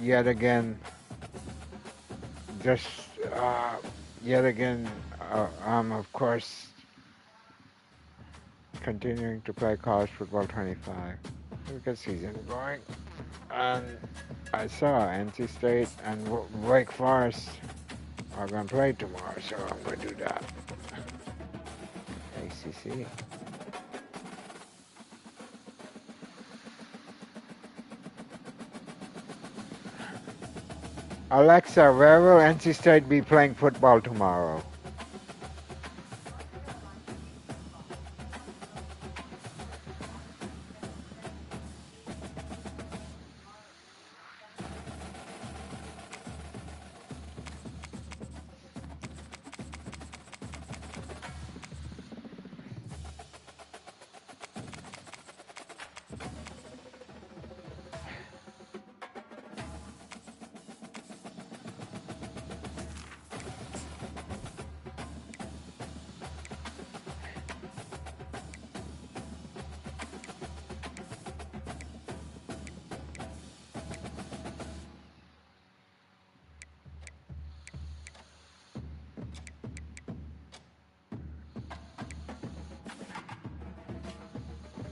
yet again, just yet again, I'm of course continuing to play college football 25 because season going, and I saw NC State and Wake Forest are gonna play tomorrow, so I'm gonna do that. ACC. Alexa, where will NC State be playing football tomorrow?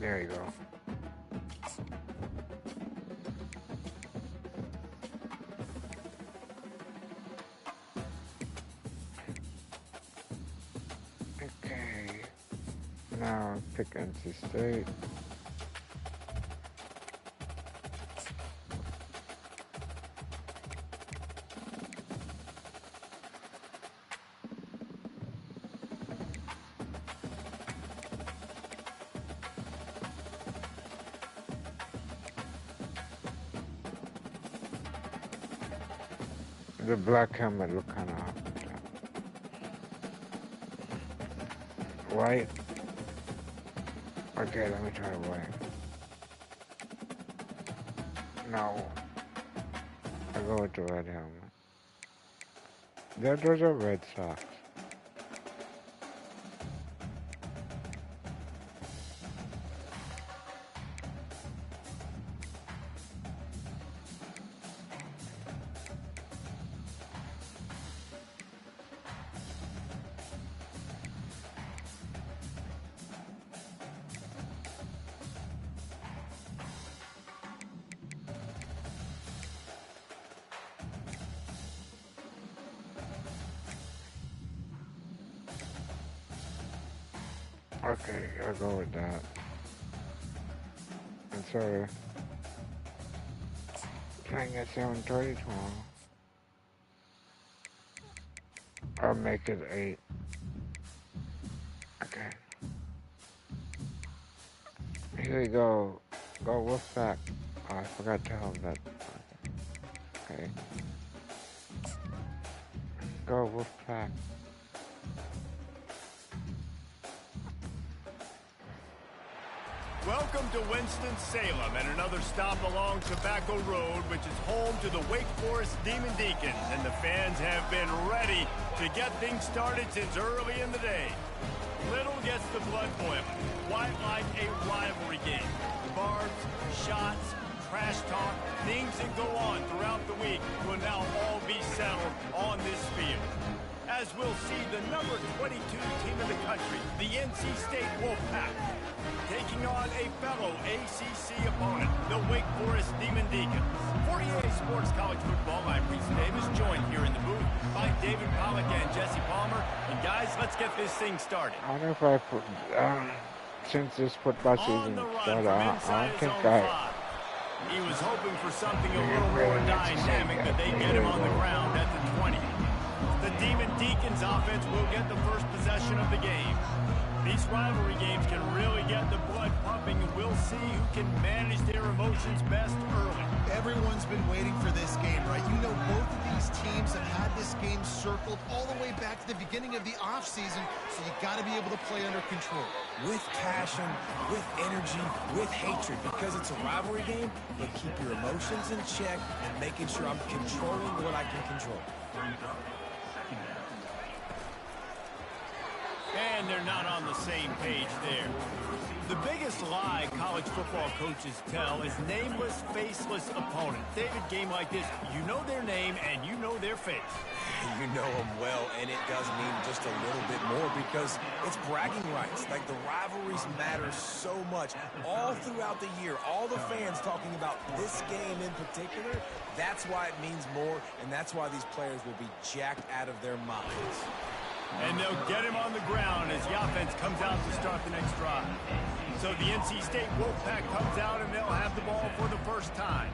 There you go. Okay. Now pick NC State. The black helmet look kind of white. Okay, let me try white. No, I go with the red helmet. Those are red socks. Okay, I'll go with that. And so, playing at 7:30 tomorrow. I'll make it 8. Okay. Here we go. Go Wolfpack. Oh, I forgot to have that. Okay. Go Wolfpack. Welcome to Winston-Salem and another stop along Tobacco Road, which is home to the Wake Forest Demon Deacons, and the fans have been ready to get things started since early in the day. Little gets the blood boiling, quite like a rivalry game. Barbs, shots, trash talk, things that go on throughout the week will now all be settled on this field. As we'll see the number 22 team in the country, the NC State Wolfpack, taking on a fellow ACC opponent, the Wake Forest Demon Deacons. For EA Sports College Football, I'm Reese Davis, joined here in the booth by David Pollack and Jesse Palmer. And guys, let's get this thing started. I wonder if I put, since this football season started, I don't think He was hoping for something a little more dynamic, that they get him on the ground at the 20. The Demon Deacons offense will get the first possession of the game. These rivalry games can really get the blood pumping, and we'll see who can manage their emotions best early. Everyone's been waiting for this game, right? You know, both of these teams have had this game circled all the way back to the beginning of the offseason, so you got to be able to play under control. With passion, with energy, with hatred, because it's a rivalry game, but keep your emotions in check and making sure I'm controlling what I can control. And they're not on the same page there. The biggest lie college football coaches tell is nameless, faceless opponents. David, game like this, you know their name and you know their face. You know them well, and it does mean just a little bit more because it's bragging rights. Like, the rivalries matter so much all throughout the year. All the fans talking about this game in particular, that's why it means more, and that's why these players will be jacked out of their minds. And they'll get him on the ground as the offense comes out to start the next drive. So the NC State Wolfpack comes out and they'll have the ball for the first time.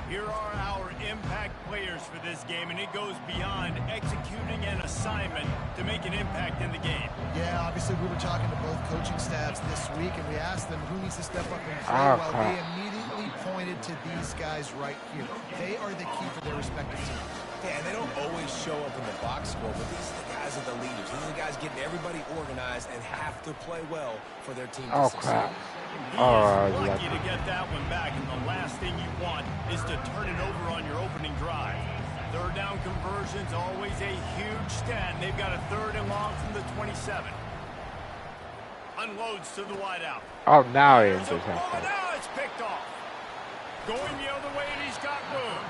Here are our impact players for this game, and it goes beyond executing an assignment to make an impact in the game. Yeah, obviously we were talking to both coaching staffs this week, and we asked them who needs to step up and play well. They immediately pointed to these guys right here. They are the key for their respective teams. Yeah, and they don't always show up in the box score, but these are the guys are the leaders. These are the guys getting everybody organized and have to play well for their team to succeed. He is lucky to get that one back, and the last thing you want is to turn it over on your opening drive. Third down conversion's always a huge stat, and they've got a 3rd and long from the 27. Unloads to the wideout. Oh, now he Now intercepted. it's picked off. Going the other way, and he's got room.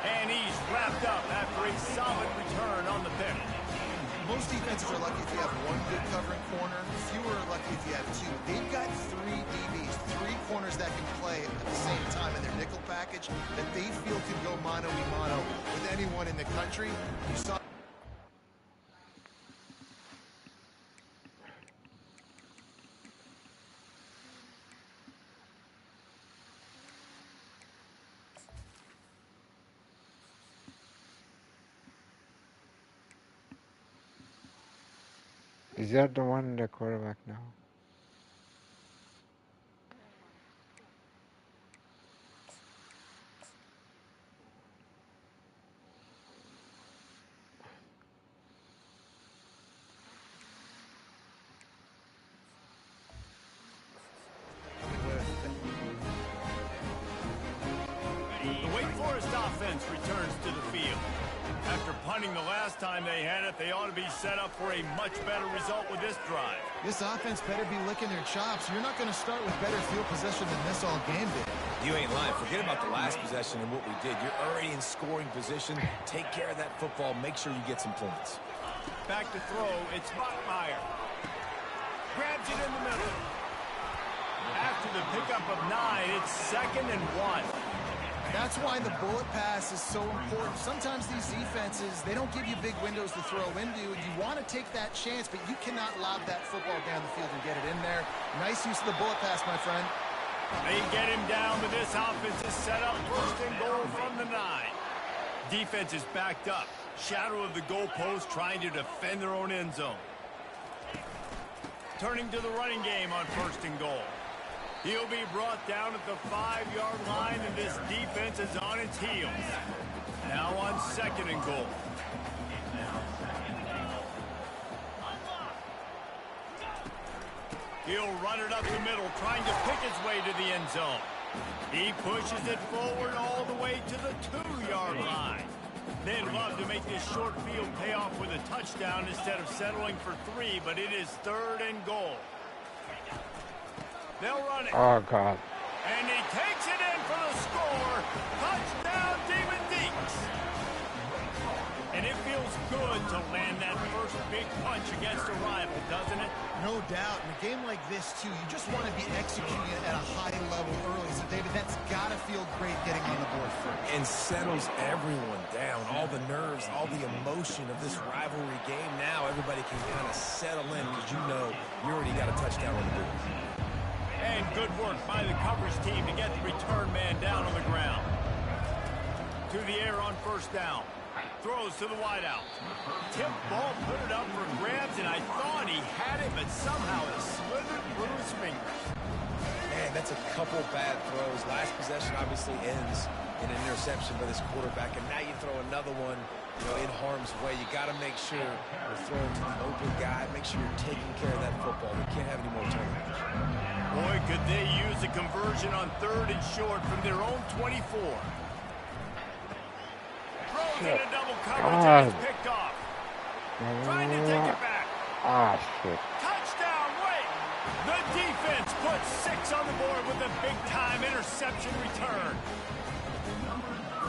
And he's wrapped up after a solid return on the pick. Most defenses are lucky if you have one good covering corner. Fewer are lucky if you have two. They've got 3 DBs, 3 corners that can play at the same time in their nickel package that they feel can go mano-a-mano with anyone in the country. You saw... Is that the one, the quarterback now? The Wake Forest offense returns to the field. After punting the last time they had it, they ought to be set up for a much better result with this drive. This offense better be licking their chops. You're not going to start with better field possession than this all game did. You ain't lying. Forget about the last possession and what we did. You're already in scoring position. Take care of that football. Make sure you get some points. Back to throw, it's Mottmeyer. Grabs it in the middle. After the pickup of 9, it's 2nd and 1. That's why the bullet pass is so important. Sometimes these defenses, they don't give you big windows to throw into. You want to take that chance, but you cannot lob that football down the field and get it in there. Nice use of the bullet pass, my friend. They get him down, but this offense is set up 1st and goal from the 9. Defense is backed up. Shadow of the goalpost trying to defend their own end zone. Turning to the running game on 1st and goal. He'll be brought down at the 5-yard line, and this defense is on its heels. Now on 2nd and goal. He'll run it up the middle, trying to pick his way to the end zone. He pushes it forward all the way to the 2-yard line. They'd love to make this short field pay off with a touchdown instead of settling for 3, but it is 3rd and goal. They'll run it. Oh, God. And he takes it in for the score. Touchdown, Demon Deeks. And it feels good to land that first big punch against a rival, doesn't it? No doubt. In a game like this, too, you just want to be executing it at a high level early. So, David, that's got to feel great getting on the board first. And settles everyone down. All the nerves, all the emotion of this rivalry game. Now everybody can kind of settle in because you know you already got a touchdown on the board. And good work by the coverage team to get the return man down on the ground. To the air on 1st down. Throws to the wideout. Tip ball, put it up for grabs, and I thought he had it, but somehow it slithered through his fingers. Man, that's a couple bad throws. Last possession obviously ends in an interception by this quarterback, and now you throw another one, in harm's way. You got to make sure you're throwing to the open guy. Make sure you're taking care of that football. We can't have any more turnovers. Boy, could they use a conversion on 3rd and short from their own 24. Throws in a double coverage and it's picked off. Trying to take it back. Ah, shit. Touchdown, Wake! The defense puts 6 on the board with a big-time interception return.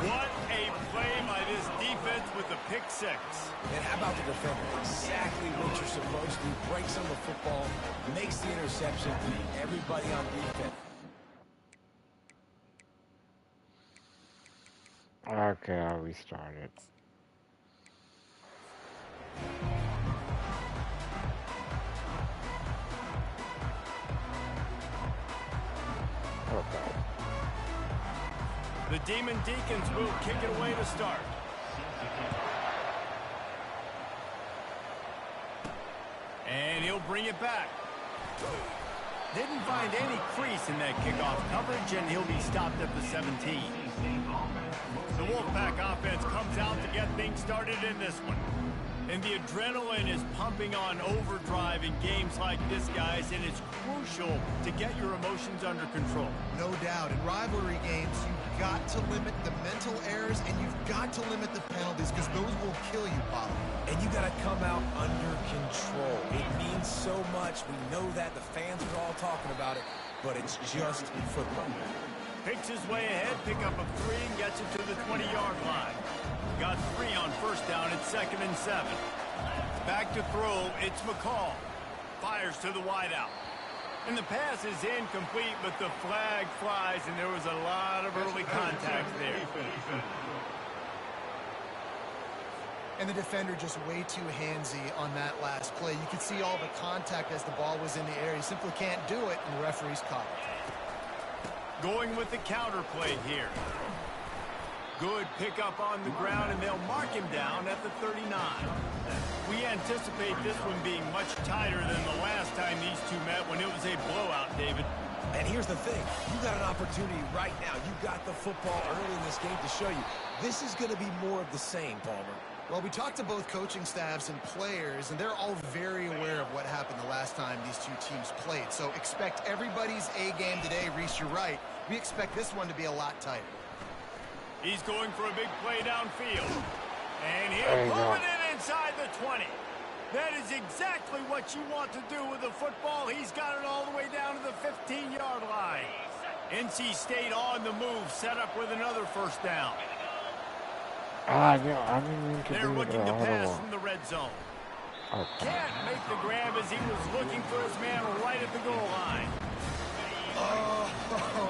What a play by this defense with the pick 6. And how about the defender? Exactly what you're supposed to do. Breaks on the football, makes the interception. Everybody on defense. Okay, I'll restart it. Okay. The Demon Deacons will kick it away to start. And he'll bring it back. Didn't find any crease in that kickoff coverage, and he'll be stopped at the 17. The Wolfpack offense comes out to get things started in this one. And the adrenaline is pumping on overdrive in games like this, guys, and it's crucial to get your emotions under control. No doubt. In rivalry games, you've got to limit the mental errors, and you've got to limit the penalties, because those will kill you, Paulo. And you got to come out under control. It means so much. We know that. The fans are all talking about it, but it's just football. Picks his way ahead, pick up a 3, and gets it to the 20-yard line. Got 3 on first down at 2nd and 7. Back to throw, it's McCall. Fires to the wideout. And the pass is incomplete, but the flag flies, and there was a lot of early contact there. And the defender just way too handsy on that last play. You could see all the contact as the ball was in the air. He simply can't do it, and the referee's caught it. Going with the counter play here. Good pickup on the ground, and they'll mark him down at the 39. We anticipate this one being much tighter than the last time these two met when it was a blowout, David. And here's the thing. You got an opportunity right now. You got the football early in this game to show you. This is going to be more of the same, Palmer. Well, we talked to both coaching staffs and players, and they're all very aware of what happened the last time these two teams played. So expect everybody's A game today. Reese, you're right. We expect this one to be a lot tighter. He's going for a big play downfield. And he'll pull it in inside the 20. That is exactly what you want to do with the football. He's got it all the way down to the 15-yard line. NC State on the move, set up with another first down. I didn't mean to They're do looking the to other pass one. from the red zone. Okay. Can't make the grab as he was looking for his man right at the goal line. Oh,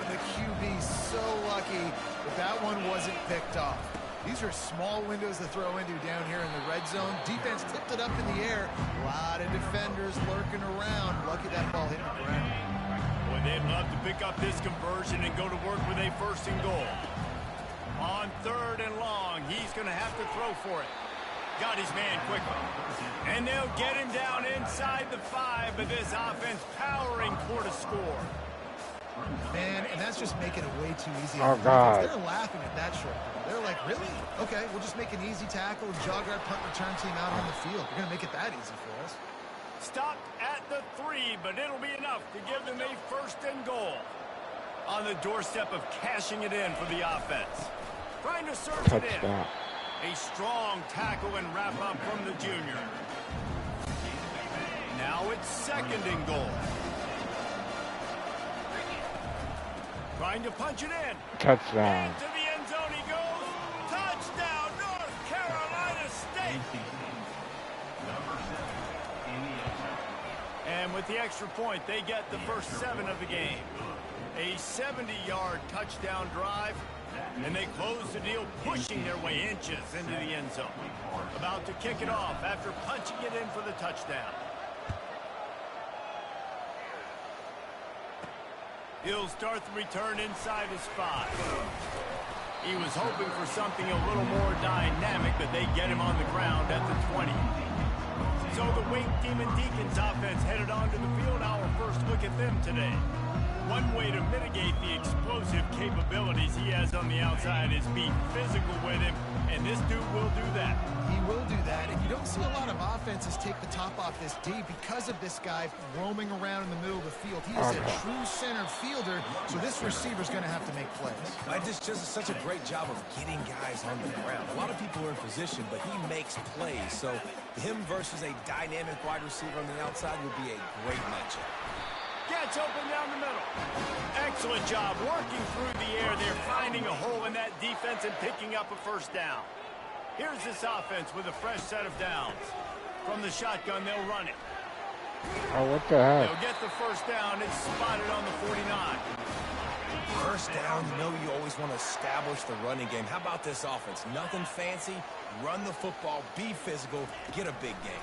and the QB so lucky that that one wasn't picked off. These are small windows to throw into down here in the red zone. Defense tipped it up in the air. A lot of defenders lurking around. Lucky that ball hit the ground. Boy, they'd love to pick up this conversion and go to work with a 1st and goal. On 3rd and long, he's going to have to throw for it. Got his man quickly. And they'll get him down inside the 5, but this offense powering toward a score. Man, and that's just making it way too easy. Oh, God. They're laughing at that short. They're like, really? Okay, we'll just make an easy tackle and jog our punt return team out on the field. We're going to make it that easy for us. Stopped at the 3, but it'll be enough to give them a 1st and goal. On the doorstep of cashing it in for the offense. Trying to surge it in. Touchdown. A strong tackle and wrap up from the junior. Now it's 2nd and goal. Trying to punch it in. Touchdown. Into the end zone he goes. Touchdown, North Carolina State. And with the extra point, they get the first 7 of the game. A 70-yard touchdown drive. And they close the deal, pushing their way inches into the end zone. About to kick it off after punching it in for the touchdown. He'll start the return inside his 5. He was hoping for something a little more dynamic, but they get him on the ground at the 20. So the Wake Demon Deacons offense headed onto the field. Our first look at them today. One way to mitigate the explosive capabilities he has on the outside is be physical with him, and this dude will do that. He will do that, and you don't see a lot of offenses take the top off this D because of this guy roaming around in the middle of the field. He is a true center fielder, so this receiver's going to have to make plays. I just such a great job of getting guys on the ground. A lot of people are in position, but he makes plays, so him versus a dynamic wide receiver on the outside would be a great matchup. Gets open down the middle. Excellent job working through the air there, finding a hole in that defense and picking up a first down. Here's this offense with a fresh set of downs. From the shotgun, they'll run it. Oh, what the heck? They'll get the first down. It's spotted on the 49. First down, you know you always want to establish the running game. How about this offense? Nothing fancy. Run the football, be physical, get a big gain.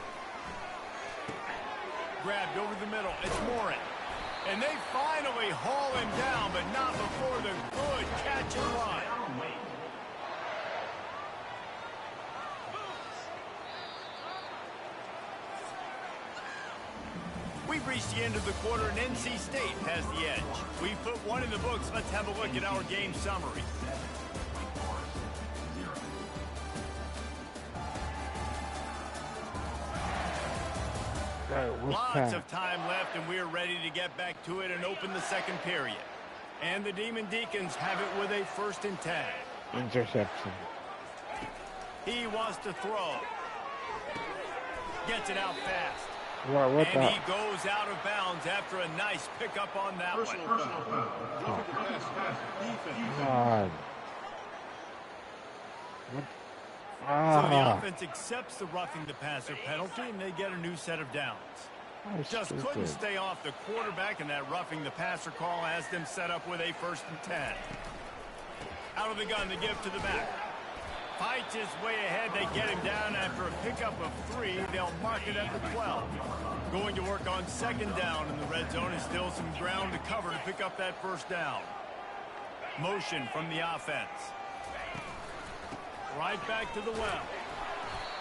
Grabbed over the middle. It's Morin. And they finally haul him down, but not before the good catch and run. We've reached the end of the quarter, and NC State has the edge. We've put one in the books. Let's have a look at our game summary. Lots of time left, and we're ready to get back to it and open the second period. And the Demon Deacons have it with a 1st and 10. Interception. He wants to throw. Gets it out fast. What and he goes out of bounds after a nice pickup on that one. God. What? So the offense accepts the roughing the passer penalty, and they get a new set of downs. Just couldn't stay off the quarterback, and that roughing the passer call has them set up with a 1st and 10. Out of the gun, the give to the back. Fights his way ahead. They get him down after a pickup of 3. They'll mark it at the 12. Going to work on 2nd down in the red zone, and still some ground to cover to pick up that 1st down. Motion from the offense. Right back to the well.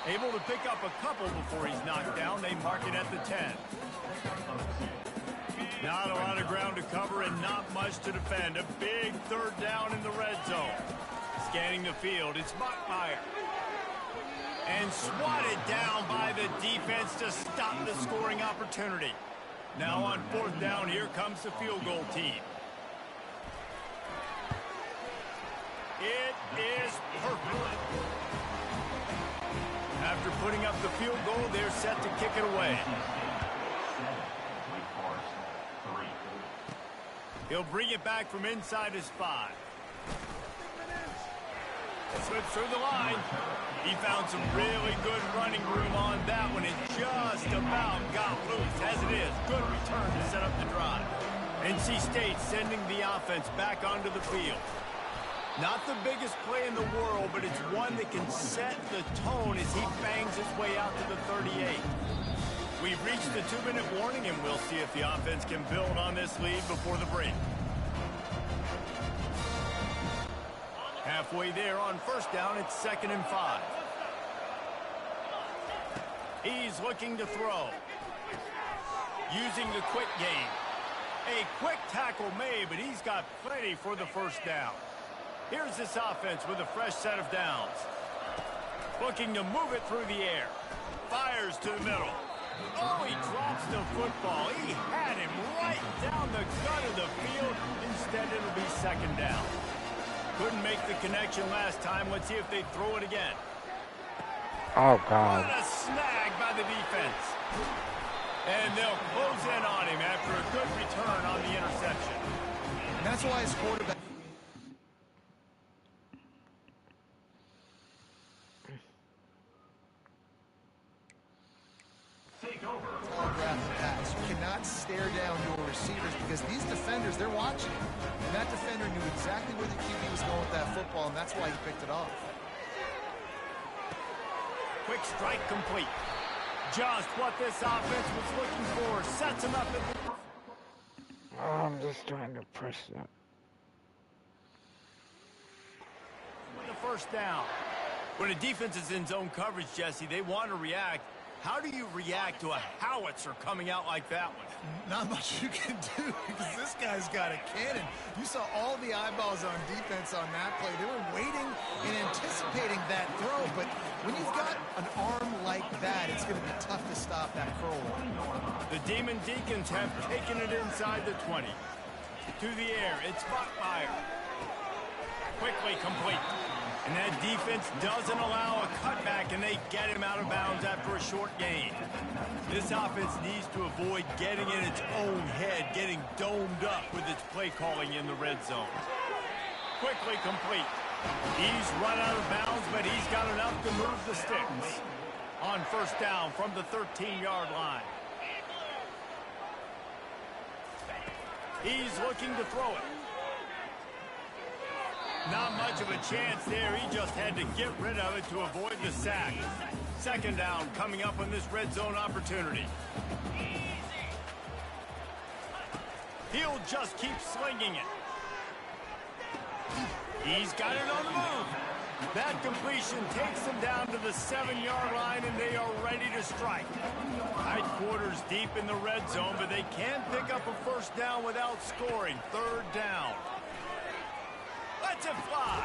Able to pick up a couple before he's knocked down. They mark it at the 10. Not a lot of ground to cover and not much to defend. A big 3rd down in the red zone. Scanning the field, it's Bachmeier. And swatted down by the defense to stop the scoring opportunity. Now on 4th down, here comes the field goal team. It is perfect. After putting up the field goal, they're set to kick it away. He'll bring it back from inside his 5. Slips through the line. He found some really good running room on that one and just about got loose. As it is, good return to set up the drive. NC State sending the offense back onto the field. Not the biggest play in the world, but it's one that can set the tone as he bangs his way out to the 38. We've reached the 2-minute warning, and we'll see if the offense can build on this lead before the break. Halfway there on 1st down, it's 2nd and 5. He's looking to throw. Using the quick game. A quick tackle made, but he's got plenty for the 1st down. Here's this offense with a fresh set of downs. Looking to move it through the air. Fires to the middle. Oh, he drops the football. He had him right down the gut of the field. Instead, it'll be 2nd down. Couldn't make the connection last time. Let's see if they throw it again. Oh, God. What a snag by the defense. And they'll close in on him after a good return on the interception. And that's why his quarterback... Pass. You cannot stare down your receivers because these defenders, they're watching. And that defender knew exactly where the QB was going with that football, and that's why he picked it off. Quick strike complete. Just what this offense was looking for. Sets him up. Oh, I'm just trying to press that. With the 1st down. When a defense is in zone coverage, Jesse, they want to react. How do you react to a howitzer coming out like that one? Not much you can do because this guy's got a cannon. You saw all the eyeballs on defense on that play. They were waiting and anticipating that throw, but when you've got an arm like that, it's going to be tough to stop that curl one. The Demon Deacons have taken it inside the 20. To the air, it's Bachmeier. Quickly complete. And that defense doesn't allow a cutback, and they get him out of bounds after a short gain. This offense needs to avoid getting in its own head, getting domed up with its play calling in the red zone. Quickly complete. He's run out of bounds, but he's got enough to move the sticks. On first down from the 13-yard line. He's looking to throw it. Not much of a chance there. He just had to get rid of it to avoid the sack. Second down coming up on this red zone opportunity. He'll just keep slinging it. He's got it on the move. That completion takes them down to the 7-yard line, and they are ready to strike. Tight quarters deep in the red zone, but they can't pick up a first down without scoring. Third down. Lets it fly.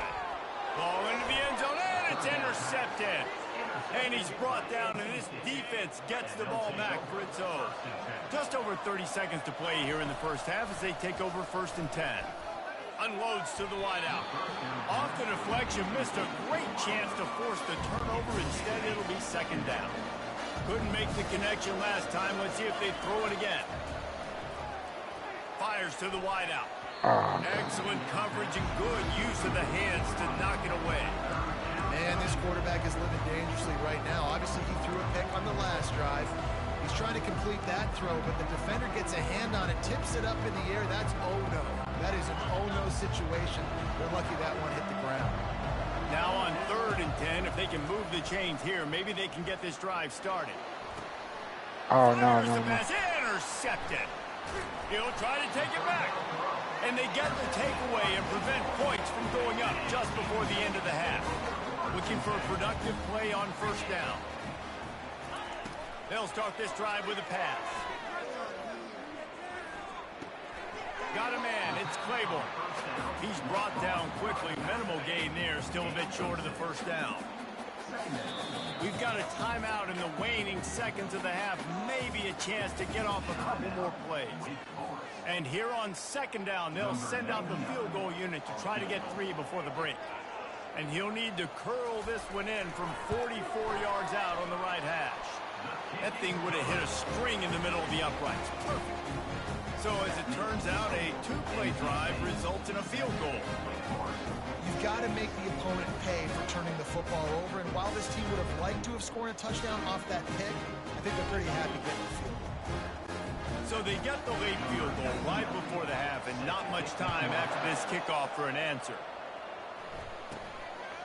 Ball into the end zone, and it's intercepted. And he's brought down, and this defense gets the ball back for its own. Just over 30 seconds to play here in the first half as they take over first and 10. Unloads to the wideout. Off the deflection, missed a great chance to force the turnover. Instead, it'll be second down. Couldn't make the connection last time. Let's see if they throw it again. Fires to the wideout. Excellent coverage and good use of the hands to knock it away. And this quarterback is living dangerously right now. Obviously, he threw a pick on the last drive. He's trying to complete that throw, but the defender gets a hand on it, tips it up in the air. That's oh-no. That is an oh-no situation. They're lucky that one hit the ground. Now on 3rd and 10, if they can move the chains here, maybe they can get this drive started. Oh, no. Pass intercepted. He'll try to take it back. And they get the takeaway and prevent points from going up just before the end of the half. Looking for a productive play on first down. They'll start this drive with a pass. Got a man. It's Claiborne. He's brought down quickly. Minimal gain there. Still a bit short of the first down. We've got a timeout in the waning seconds of the half. Maybe a chance to get off a couple more plays. And here on second down, they'll send out the field goal unit to try to get 3 before the break. And he'll need to curl this one in from 44 yards out on the right hash. That thing would have hit a string in the middle of the uprights. Perfect. So as it turns out, a 2-play drive results in a field goal. You've got to make the opponent pay for turning the football over. And while this team would have liked to have scored a touchdown off that pick, I think they're pretty happy getting the field goal. So they get the late field goal right before the half, and not much time after this kickoff for an answer.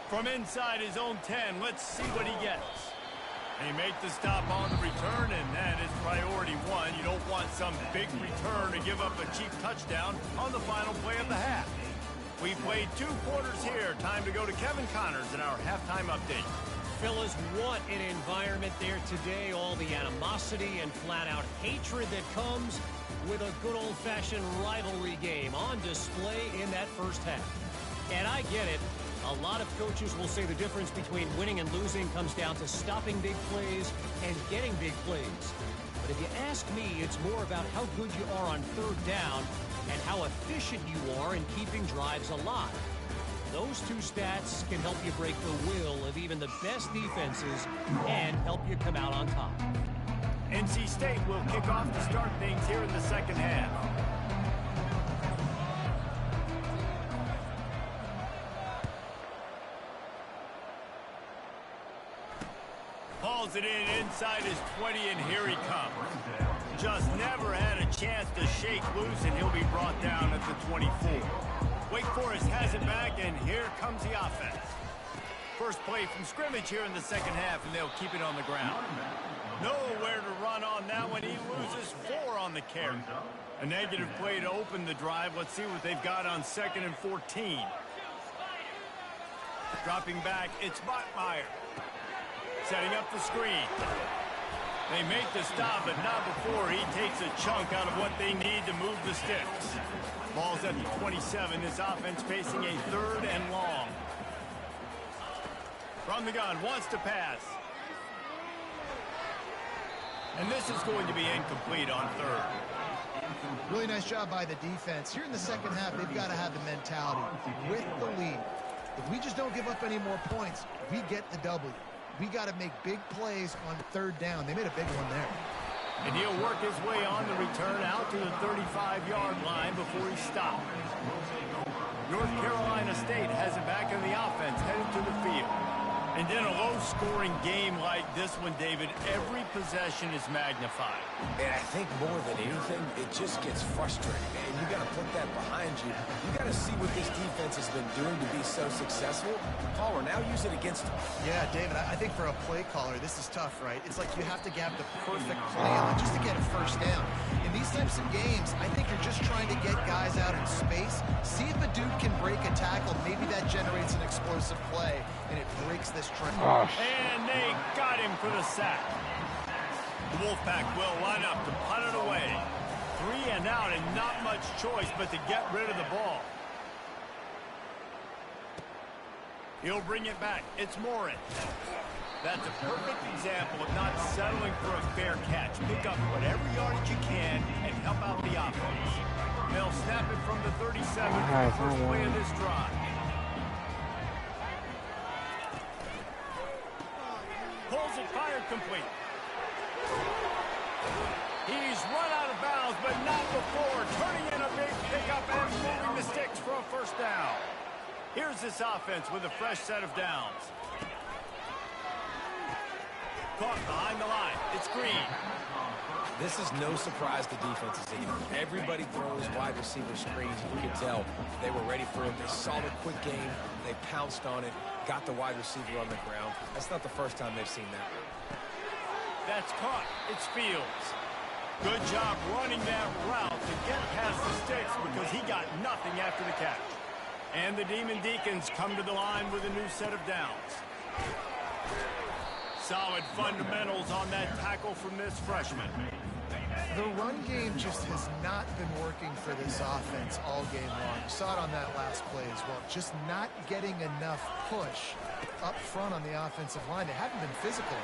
From inside his own 10, let's see what he gets. They make the stop on the return, and that is priority 1. You don't want some big return to give up a cheap touchdown on the final play of the half. We played 2 quarters here. Time to go to Kevin Connors in our halftime update. Fellas, what an environment there today. All the animosity and flat-out hatred that comes with a good old-fashioned rivalry game on display in that first half. And I get it. A lot of coaches will say the difference between winning and losing comes down to stopping big plays and getting big plays. But if you ask me, it's more about how good you are on third down and how efficient you are in keeping drives alive. Those 2 stats can help you break the will of even the best defenses and help you come out on top. NC State will kick off to start things here in the second half. Hauls it in inside his 20, and here he comes. Just never had a chance to shake loose, and he'll be brought down at the 24. Wake Forest has it back, and here comes the offense. First play from scrimmage here in the second half, and they'll keep it on the ground. Nowhere to run on that one. He loses 4 on the carry. A negative play to open the drive. Let's see what they've got on 2nd and 14. Dropping back, it's Bachmeier. Setting up the screen. They make the stop, but not before he takes a chunk out of what they need to move the sticks. Ball's at the 27. This offense facing a 3rd and long. From the gun, wants to pass. And this is going to be incomplete on 3rd. Really nice job by the defense. Here in the second half, they've got to have the mentality with the lead. If we just don't give up any more points, we get the W. We got to make big plays on 3rd down. They made a big one there. And he'll work his way on the return out to the 35-yard line before he stopped. North Carolina State has it back in the offense, headed to the field. And in a low-scoring game like this one, David, every possession is magnified. And I think more than anything, it just gets frustrating. And you got to put that behind you. You got to see what this defense has been doing to be so successful. Caller, now use it against them. Yeah, David, I think for a play caller, this is tough, right? It's like you have to have the perfect play on just to get a first down. In these types of games, I think you're just trying to get guys out in space, see if a dude can break a tackle. Maybe that generates an explosive play, and it breaks this trend. And they got him for the sack. The Wolfpack will line up to punt it away. 3 and out, and not much choice but to get rid of the ball. He'll bring it back. It's Morin. That's a perfect example of not settling for a fair catch. Pick up whatever yardage you can and help out the offense. They'll snap it from the 37 for the first play of this drive. Pulls it, fired complete. He's run out of bounds, but not before turning in a big pickup and moving the sticks for a first down. Here's this offense with a fresh set of downs. Caught behind the line. It's Green. This is no surprise to defenses either. Everybody throws wide receiver screens. You can tell they were ready for it. They saw the quick game. They pounced on it, got the wide receiver on the ground. That's not the first time they've seen that. That's caught. It's Fields. Good job running that route to get past the sticks because he got nothing after the catch. And the Demon Deacons come to the line with a new set of downs. Solid fundamentals on that tackle from this freshman. The run game just has not been working for this offense all game long. You saw it on that last play as well. Just not getting enough push up front on the offensive line. They haven't been physical.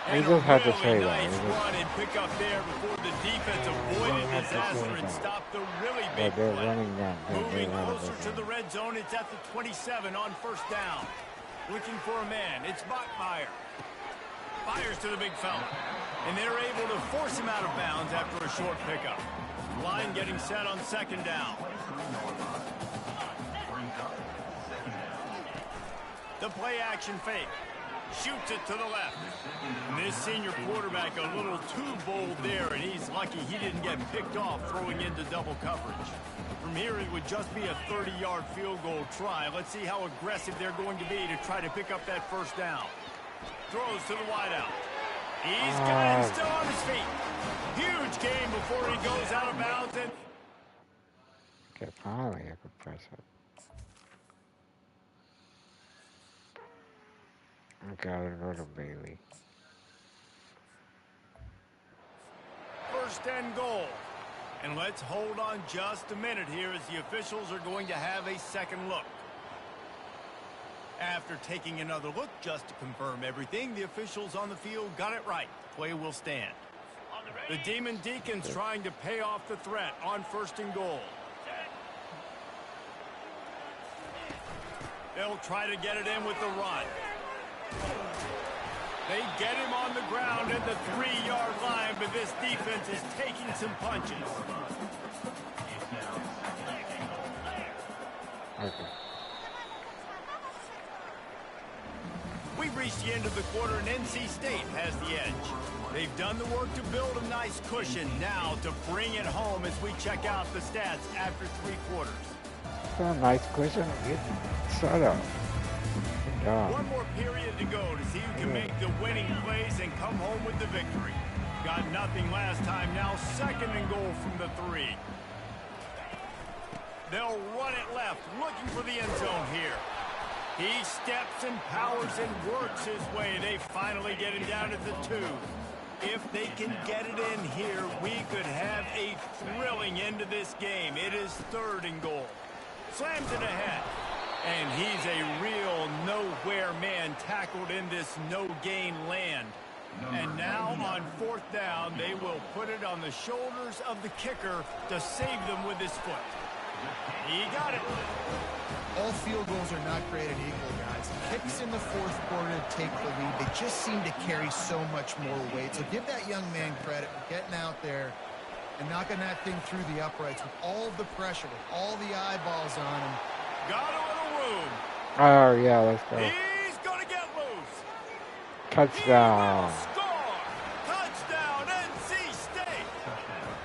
You just had to say that. Nice run and pick up there before the defense avoided disaster and stopped the really big play. Moving closer to the red zone, it's at the 27 on first down. Looking for a man. It's Bachmeier. Fires to the big fella. And they're able to force him out of bounds after a short pickup. Line getting set on second down. The play action fake. Shoots it to the left. And this senior quarterback a little too bold there, and he's lucky he didn't get picked off throwing into double coverage. From here, it would just be a 30-yard field goal try. Let's see how aggressive they're going to be to try to pick up that first down. Throws to the wideout. He's got him still on his feet. Huge game before he goes out of bounds. And okay, finally I could press it. I gotta go to Bailey. First and goal. And let's hold on just a minute here as the officials are going to have a second look. After taking another look just to confirm everything, the officials on the field got it right. Play will stand. The Demon Deacons trying to pay off the threat on first and goal. They'll try to get it in with the run. They get him on the ground at the 3-yard line, but this defense is taking some punches. Okay. We've reached the end of the quarter, and NC State has the edge. They've done the work to build a nice cushion. Now to bring it home as we check out the stats after 3 quarters. So nice cushion. Shut up. One more period to go to see who can make the winning plays and come home with the victory. Got nothing last time. Now second and goal from the 3. They'll run it left, looking for the end zone here. He steps and powers and works his way. They finally get him down at the 2. If they can get it in here, we could have a thrilling end to this game. It is 3rd and goal. Slams it ahead. And he's a real nowhere man tackled in this no-gain land. And now on 4th down, they will put it on the shoulders of the kicker to save them with his foot. He got it. All field goals are not created equal, guys. Kicks in the 4th quarter to take the lead. They just seem to carry so much more weight. So give that young man credit for getting out there and knocking that thing through the uprights with all of the pressure, with all the eyeballs on him. Got a little room. Oh, yeah, let's go. He's going to get loose. Touchdown. He will score. Touchdown, NC State.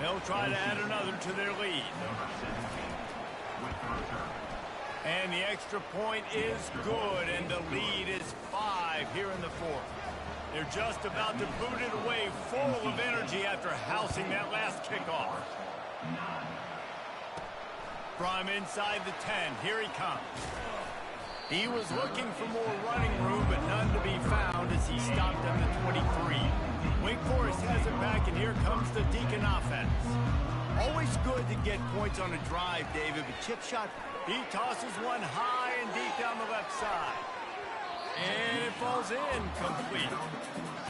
They'll try to add another to their lead. And the extra point is good, and the lead is 5 here in the 4th. They're just about to boot it away, full of energy after housing that last kickoff. From inside the 10, here he comes. He was looking for more running room, but none to be found as he stopped at the 23. Wake Forest has it back, and here comes the Deacon offense. Always good to get points on a drive, David, but chip shot, he tosses one high and deep down the left side. And it falls in complete.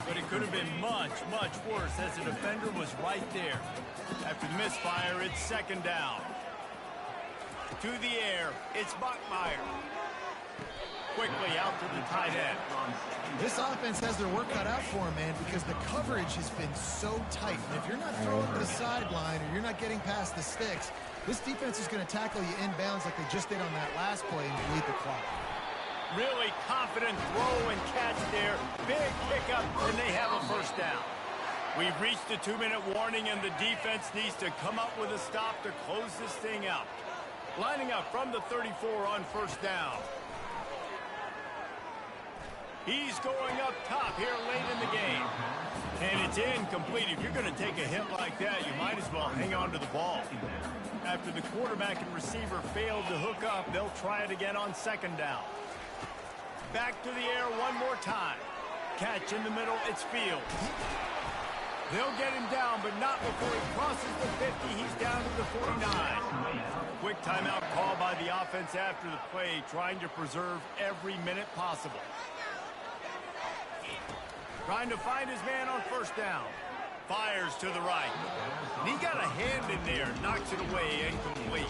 But it could have been much, much worse as the defender was right there. After the misfire, it's 2nd down. To the air, it's Bachmeier. Quickly out to the tight end. This offense has their work cut out for them, man, because the coverage has been so tight. And if you're not throwing to the sideline or you're not getting past the sticks, this defense is going to tackle you inbounds like they just did on that last play and bleed the clock. Really confident throw and catch there. Big pickup, and they have a 1st down. We've reached the 2-minute warning, and the defense needs to come up with a stop to close this thing out. Lining up from the 34 on 1st down. He's going up top here late in the game. And it's incomplete. If you're going to take a hit like that, you might as well hang on to the ball. After the quarterback and receiver failed to hook up, they'll try it again on 2nd down. Back to the air one more time. Catch in the middle, it's Fields. They'll get him down, but not before he crosses the 50. He's down to the 49. Quick timeout call by the offense after the play, trying to preserve every minute possible. Trying to find his man on 1st down. Fires to the right. And he got a hand in there, knocks it away, incomplete.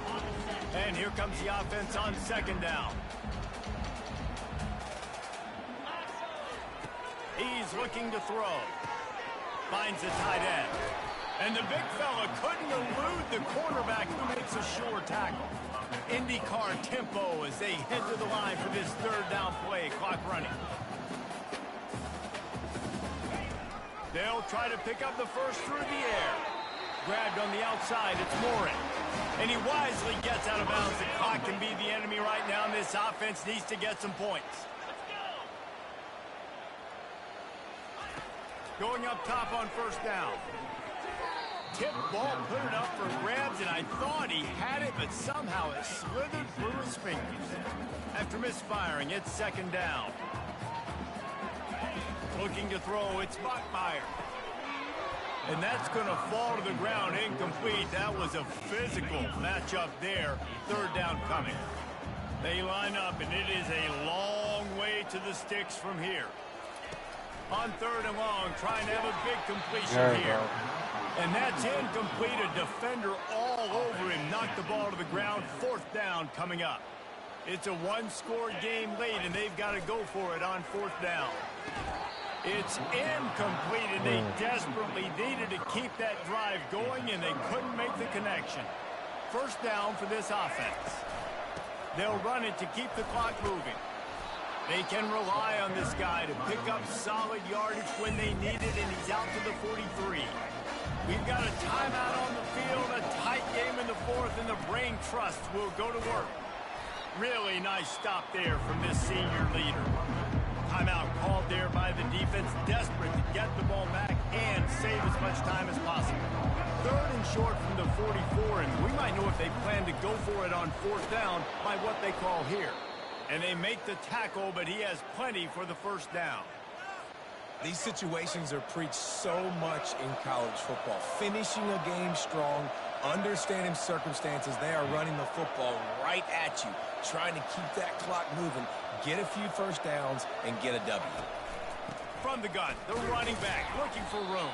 And here comes the offense on 2nd down. He's looking to throw. Finds the tight end. And the big fella couldn't elude the cornerback who makes a sure tackle. IndyCar tempo as they head to the line for this 3rd down play. Clock running. They'll try to pick up the first through the air. Grabbed on the outside, it's Morin. And he wisely gets out of bounds. The clock can be the enemy right now, and this offense needs to get some points. Going up top on 1st down. Tip ball, put it up for grabs, and I thought he had it, but somehow it slithered through his fingers. After misfiring, it's 2nd down. Looking to throw, it's Bachmeier. And that's going to fall to the ground, incomplete. That was a physical matchup there. 3rd down coming. They line up, and it is a long way to the sticks from here. On 3rd and long, trying to have a big completion here. And that's incomplete. A defender all over him. Knocked the ball to the ground. 4th down coming up. It's a one-score game late, and they've got to go for it on 4th down. It's incomplete, and they desperately needed to keep that drive going, and they couldn't make the connection. 1st down for this offense. They'll run it to keep the clock moving. They can rely on this guy to pick up solid yardage when they need it, and he's out to the 43. We've got a timeout on the field, a tight game in the 4th, and the Brain Trust will go to work. Really nice stop there from this senior leader. Timeout called there by the defense, desperate to get the ball back and save as much time as possible. 3rd and short from the 44, and we might know if they plan to go for it on 4th down by what they call here. And they make the tackle, but he has plenty for the first down. These situations are preached so much in college football. Finishing a game strong, understanding circumstances. They are running the football right at you, trying to keep that clock moving, get a few first downs, and get a W. From the gun, the running back looking for room.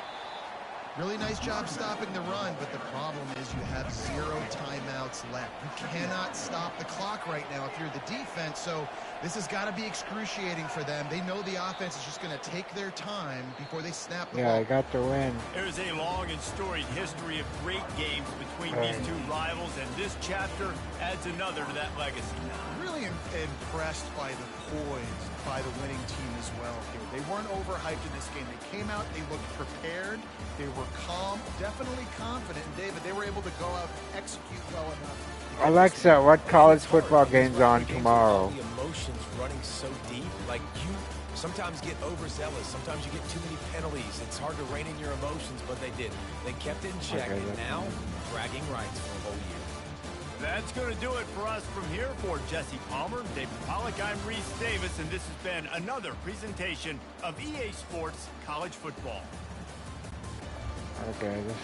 Really nice job stopping the run, but the problem is you have 0 timeouts left. You cannot stop the clock right now if you're the defense, so this has got to be excruciating for them. They know the offense is just going to take their time before they snap the ball. Yeah, I got the win. There's a long and storied history of great games between these two rivals, and this chapter adds another to that legacy. Really impressed by the poise by the winning team as well here. They weren't overhyped in this game. They came out, they looked prepared, they were calm, definitely confident. And David, they were able to go out and execute well enough. Alexa, what college football game's on tomorrow? The emotions running so deep, like you sometimes get overzealous. Sometimes you get too many penalties. It's hard to rein in your emotions, but they did. They kept it in check, Okay, and now bragging rights for a whole year. That's going to do it for us from here. For Jesse Palmer, David Pollack, I'm Reese Davis, and this has been another presentation of EA Sports College Football. Okay, this...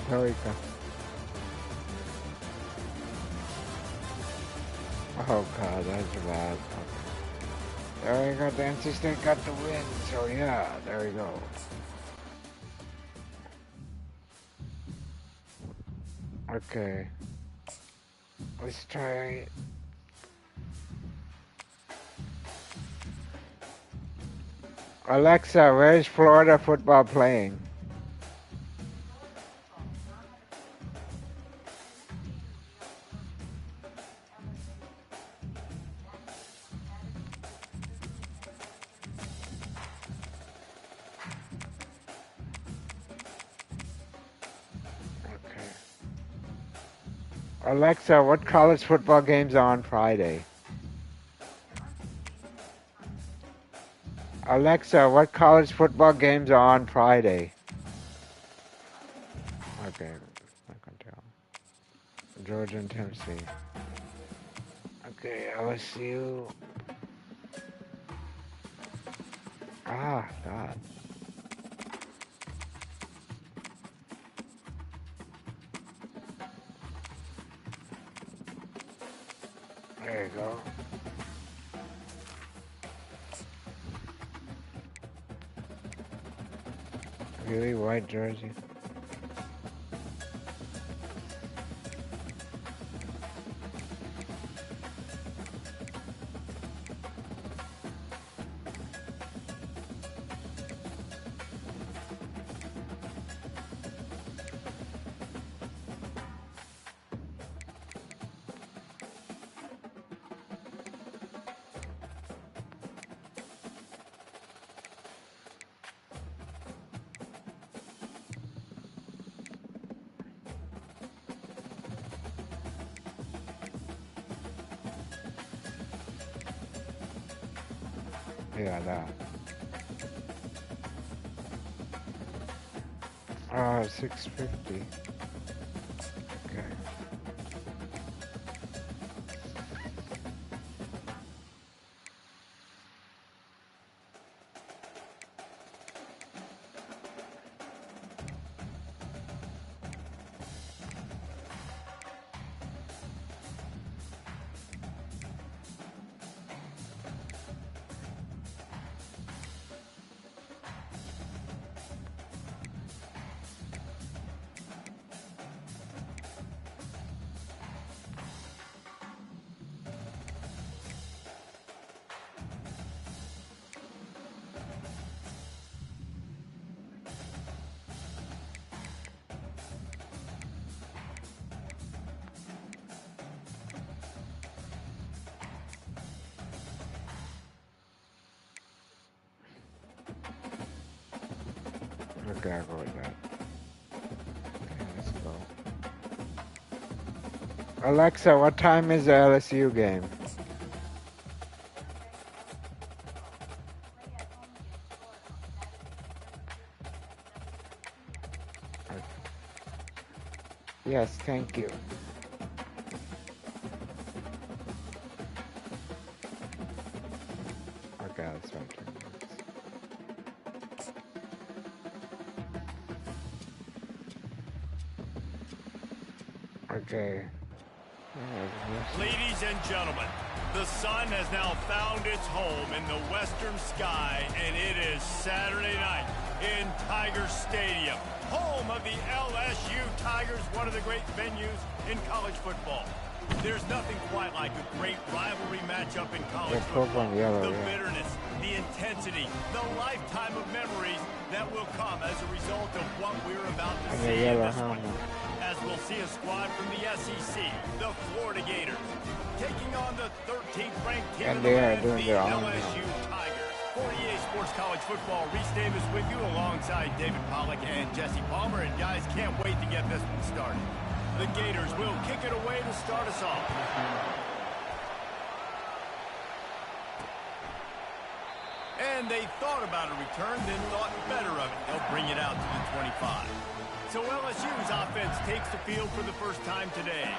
There we go. Oh god, that's bad. Okay. There we go, the NC State got the win, so yeah, there we go. Okay. Let's try... Alexa, where's Florida football playing? Alexa, what college football games are on Friday? Alexa, what college football games are on Friday? Okay, I can tell. Georgia and Tennessee. Okay, LSU. Ah, God. There you go. Really white jersey. Yeah, that. 650. Okay. Okay, I'll go with that. Okay, let's go. Alexa, what time is the LSU game? Yes, thank you. Okay, that's fine. Okay. Ladies and gentlemen, the sun has now found its home in the western sky, and it is Saturday night in Tiger Stadium, home of the LSU Tigers, one of the great venues in college football. There's nothing quite like a great rivalry matchup in college football. The bitterness, the intensity, the lifetime of memories that will come as a result of what we're about to see in this one. As we'll see a squad from the SEC, the Florida Gators, taking on the 13th ranked team of the land, the LSU Tigers. 48 Sports College Football, Reese Davis with you alongside David Pollack and Jesse Palmer. And guys, can't wait to get this one started. The Gators will kick it away to start us off. And they thought about a return, then thought better of it. They'll bring it out to the 25. So LSU's offense takes the field for the first time today.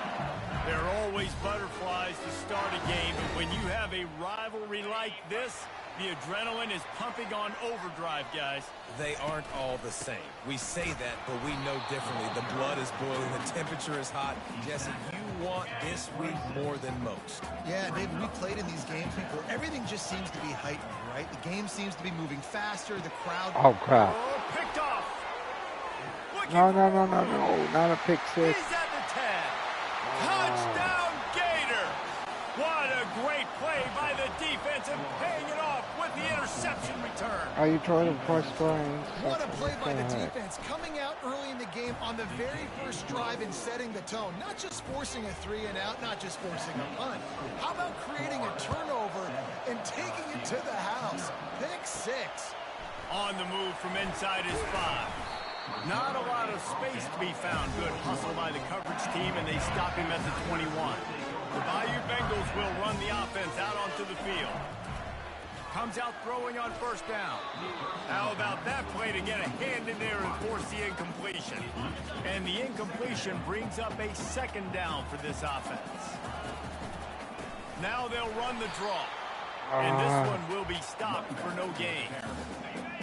There are always butterflies to start a game, but when you have a rivalry like this, the adrenaline is pumping on overdrive, guys. They aren't all the same. We say that, but we know differently. The blood is boiling. The temperature is hot. Jesse, you want this week more than most. Yeah, David, we played in these games before. Everything just seems to be heightened, right? The game seems to be moving faster. The crowd... Oh, crap. Oh, picked off. No, not a pick six. He's at the 10. Touchdown, Gator. What a great play by the defense and paying it off with the interception return. Are you trying to push scoring? What a play by the defense, coming out early in the game on the very first drive and setting the tone. Not just forcing a 3 and out, not just forcing a punt. How about creating a turnover and taking it to the house? Pick 6. On the move from inside his 5. Not a lot of space to be found. Good hustle by the coverage team, and they stop him at the 21. The Bayou Bengals will run the offense out onto the field. Comes out throwing on first down. How about that play to get a hand in there and force the incompletion? And the incompletion brings up a second down for this offense. Now they'll run the draw. And this one will be stopped for no gain.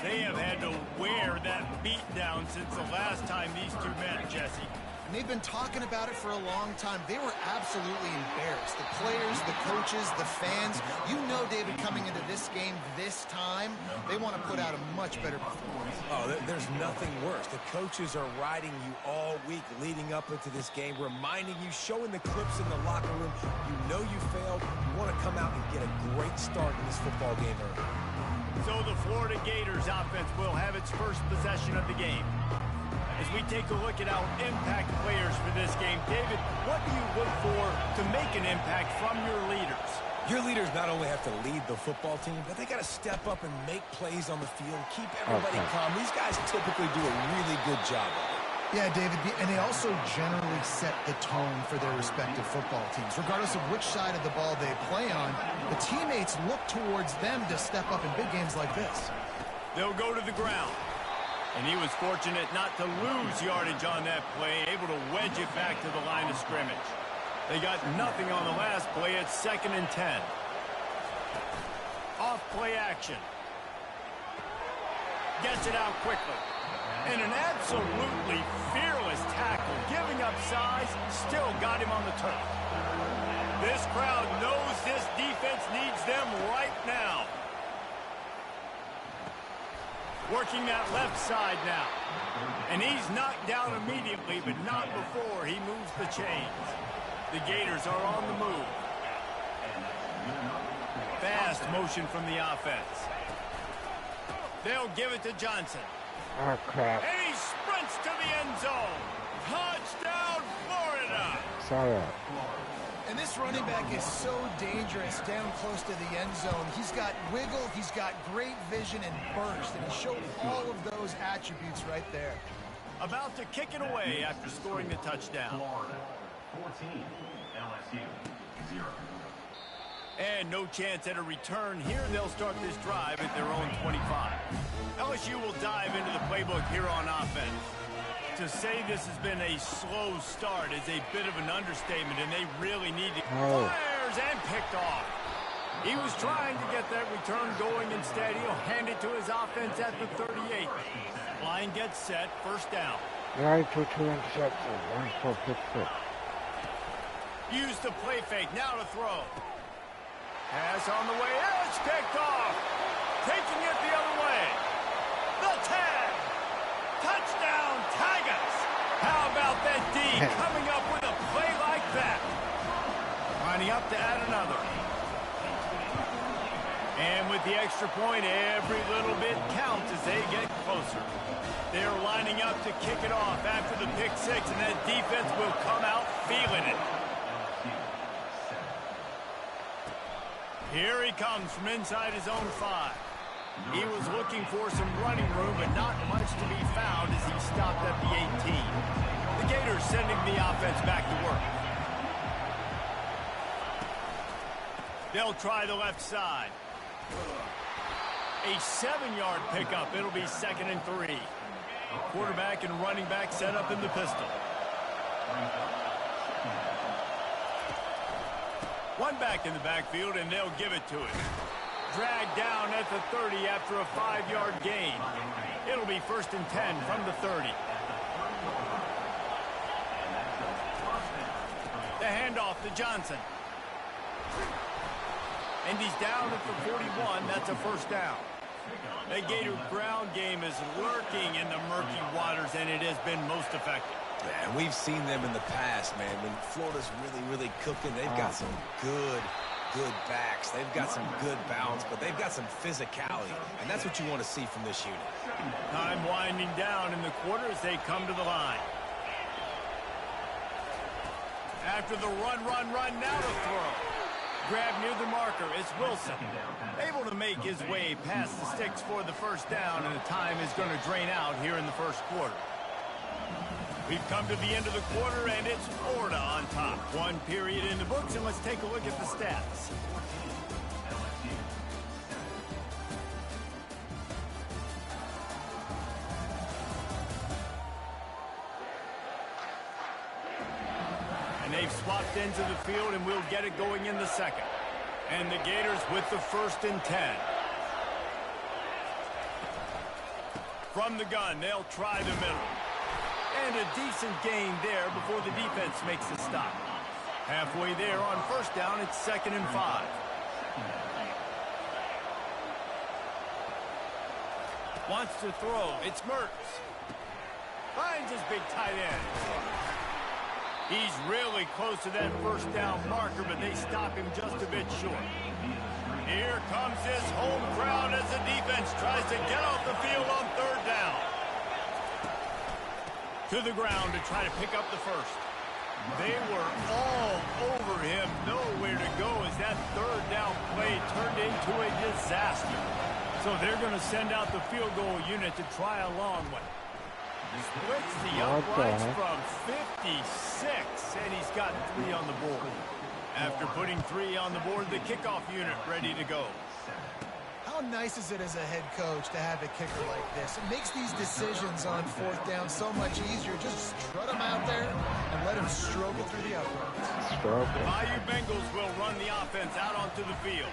They have had to wear that beat down since the last time these two met, Jesse. And they've been talking about it for a long time. They were absolutely embarrassed. The players, the coaches, the fans. You know, David, coming into this game this time, they want to put out a much better performance. Oh, there's nothing worse. The coaches are riding you all week leading up into this game, reminding you, showing the clips in the locker room. You know you failed. You want to come out and get a great start in this football game early. So the Florida Gators offense will have its first possession of the game. As we take a look at our impact players for this game, David, what do you look for to make an impact from your leaders? Your leaders not only have to lead the football team, but they got to step up and make plays on the field, keep everybody calm. These guys typically do a really good job of it. Yeah, David, and they also generally set the tone for their respective football teams. Regardless of which side of the ball they play on, the teammates look towards them to step up in big games like this. They'll go to the ground. And he was fortunate not to lose yardage on that play, able to wedge it back to the line of scrimmage. They got nothing on the last play. It's 2nd and 10. Off play action. Gets it out quickly. And an absolutely fearless tackle, giving up size, still got him on the turf. This crowd knows this defense needs them right now. Working that left side now. And he's knocked down immediately, but not before he moves the chains. The Gators are on the move. Fast motion from the offense. They'll give it to Johnson. Oh, crap. And he sprints to the end zone. Touchdown, Florida. Sorry. And this running back is so dangerous down close to the end zone. He's got wiggle, he's got great vision and burst, and he showed all of those attributes right there. About to kick it away after scoring the touchdown. Florida 14, LSU 0. And no chance at a return here. They'll start this drive at their own 25. LSU will dive into the playbook here on offense. To say this has been a slow start is a bit of an understatement, and they really need to... Fires and picked off. He was trying to get that return going. Instead, he'll hand it to his offense at the 38. Line gets set. First down. Yeah, he threw 2 interceptions, 1 for pick 6. Use the play fake. Now to throw. Pass on the way. It's picked off. Taking it the other way. The 10. Touchdown, Tigers. How about that D coming up with a play like that? Lining up to add another. And with the extra point, every little bit counts as they get closer. They're lining up to kick it off after the pick 6, and that defense will come out feeling it. Here he comes from inside his own 5. He was looking for some running room, but not much to be found as he stopped at the 18. The Gators sending the offense back to work. They'll try the left side. A 7-yard pickup. It'll be 2nd and 3. Quarterback and running back set up in the pistol. One back in the backfield, and they'll give it to it. Dragged down at the 30 after a 5-yard gain. It'll be 1st and 10 from the 30. The handoff to Johnson. And he's down at the 41. That's a first down. The Gator ground game is lurking in the murky waters, and it has been most effective. Yeah, and we've seen them in the past, man. When Florida's really cooking, they've got some good backs. They've got some good bounce, but they've got some physicality, and that's what you want to see from this unit. Time winding down in the quarter as they come to the line. After the run, now to throw. Grab near the marker. It's Wilson. Able to make his way past the sticks for the first down, and the time is going to drain out here in the first quarter. We've come to the end of the quarter, and it's Florida on top. 1 period in the books, and let's take a look at the stats. And they've swapped ends of the field, and we'll get it going in the second. And the Gators with the 1st and 10. From the gun, they'll try the middle. And a decent gain there before the defense makes the stop. Halfway there on first down, it's 2nd and 5. Wants to throw. It's Mertz. Finds his big tight end. He's really close to that first down marker, but they stop him just a bit short. Here comes his home crowd as the defense tries to get off the field on 3rd down. To the ground to try to pick up the first. They were all over him, nowhere to go as that 3rd down play turned into a disaster. So they're going to send out the field goal unit to try a long one. Splits the uprights from 56, and he's got 3 on the board. After putting 3 on the board, the kickoff unit ready to go. How nice is it as a head coach to have a kicker like this? It makes these decisions on 4th down so much easier. Just strut them out there and let them struggle through the uprights. The Bayou Bengals will run the offense out onto the field.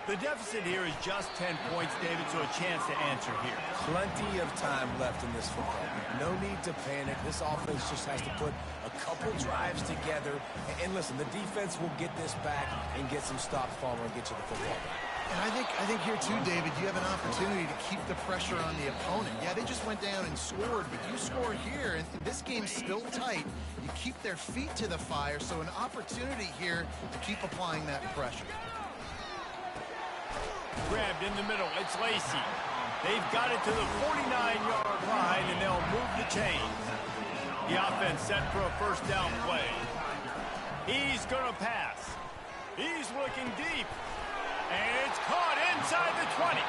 The deficit here is just 10 points, David, so a chance to answer here. Plenty of time left in this football game. No need to panic. This offense just has to put a couple drives together. And listen, the defense will get this back and get some stops following and get you the football back. And I think here too, David, you have an opportunity to keep the pressure on the opponent. Yeah, they just went down and scored, but you score here, and this game's still tight. You keep their feet to the fire, so an opportunity here to keep applying that pressure. Grabbed in the middle. It's Lacey. They've got it to the 49-yard line, and they'll move the chains. The offense set for a first down play. He's going to pass. He's looking deep. And it's caught inside the 20.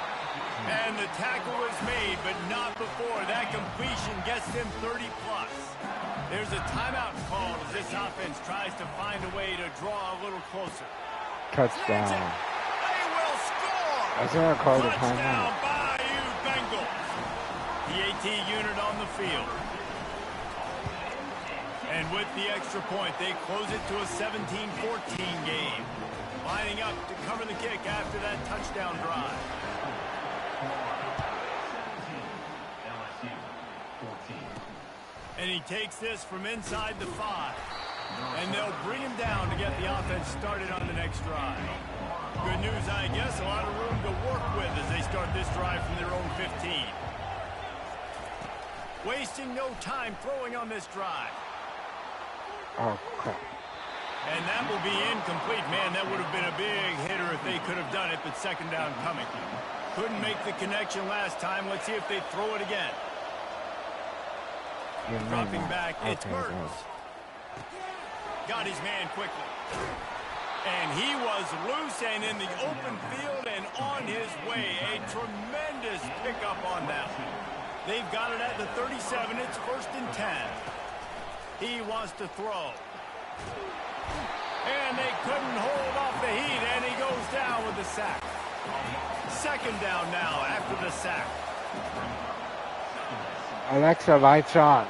And the tackle is made, but not before that completion gets them 30-plus. There's a timeout called as this offense tries to find a way to draw a little closer. Touchdown. They will score. That's what I call the Touchdown, timeout. Bayou Bengals. The AT unit on the field. And with the extra point, they close it to a 17-14 game. Lining up to cover the kick after that touchdown drive. LSU 14. And he takes this from inside the 5. And they'll bring him down to get the offense started on the next drive. Good news, I guess, a lot of room to work with as they start this drive from their own 15. Wasting no time throwing on this drive. Oh, crap. And that will be incomplete. Man, that would have been a big hitter if they could have done it, but second down coming. Couldn't make the connection last time. Let's see if they throw it again. Dropping back, it's Mertens. Got his man quickly. And he was loose and in the open field and on his way. A tremendous pickup on that. They've got it at the 37. It's 1st and 10. He wants to throw. And they couldn't hold off the heat, and he goes down with the sack. Second down now after the sack. Alexa, lights on.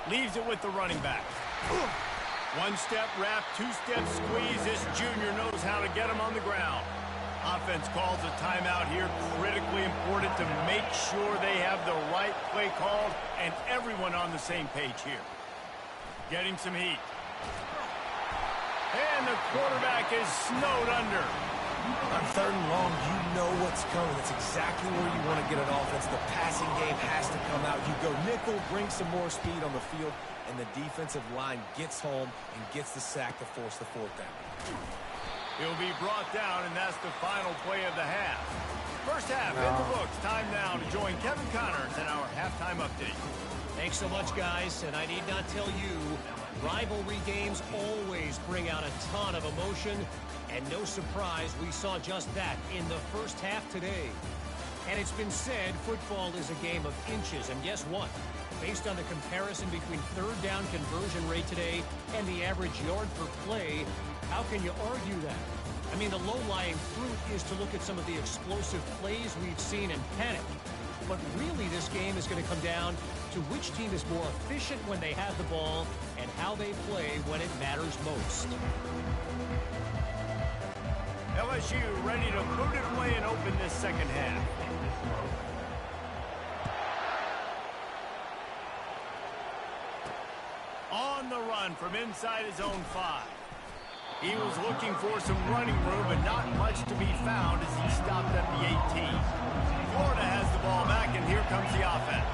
Leaves it with the running back. One-step wrap, two-step squeeze. This junior knows how to get him on the ground. Offense calls a timeout here. Critically important to make sure they have the right play called and everyone on the same page here. Getting some heat. And the quarterback is snowed under. On 3rd and long, you know what's coming. That's exactly where you want to get an offense. The passing game has to come out. You go nickel, bring some more speed on the field, and the defensive line gets home and gets the sack to force the 4th down. He'll be brought down, and that's the final play of the half. First half in the books. Time now to join Kevin Connors in our halftime update. Thanks so much, guys. And I need not tell you, rivalry games always bring out a ton of emotion. And no surprise, we saw just that in the first half today. And it's been said, football is a game of inches. And guess what? Based on the comparison between 3rd down conversion rate today and the average yard per play, how can you argue that? I mean, the low-lying fruit is to look at some of the explosive plays we've seen and panic. But really, this game is going to come down to which team is more efficient when they have the ball and how they play when it matters most. LSU ready to boot it away and open this second half. On the run from inside his own 5. He was looking for some running room, but not much to be found as he stopped at the 18. Florida has the ball back, and here comes the offense.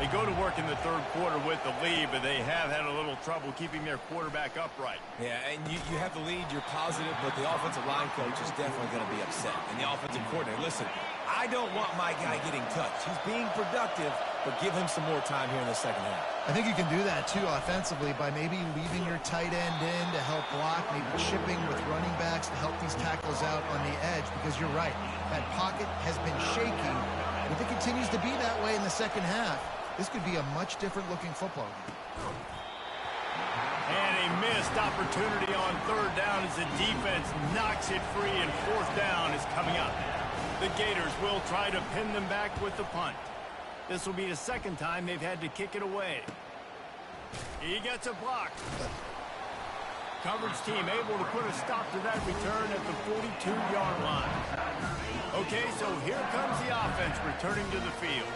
They go to work in the 3rd quarter with the lead, but they have had a little trouble keeping their quarterback upright. Yeah, and you have the lead, you're positive, but the offensive line coach is definitely going to be upset. And the offensive coordinator, listen, I don't want my guy getting touched. He's being productive, but give him some more time here in the second half. I think you can do that, too, offensively, by maybe leaving your tight end in to help block, maybe chipping with running backs to help these tackles out on the edge, because you're right. That pocket has been shaky. And if it continues to be that way in the second half, this could be a much different-looking football game. And a missed opportunity on 3rd down as the defense knocks it free, and 4th down is coming up. The Gators will try to pin them back with the punt. This will be the 2nd time they've had to kick it away. He gets a block. Coverage team able to put a stop to that return at the 42-yard line. Okay, so here comes the offense returning to the field.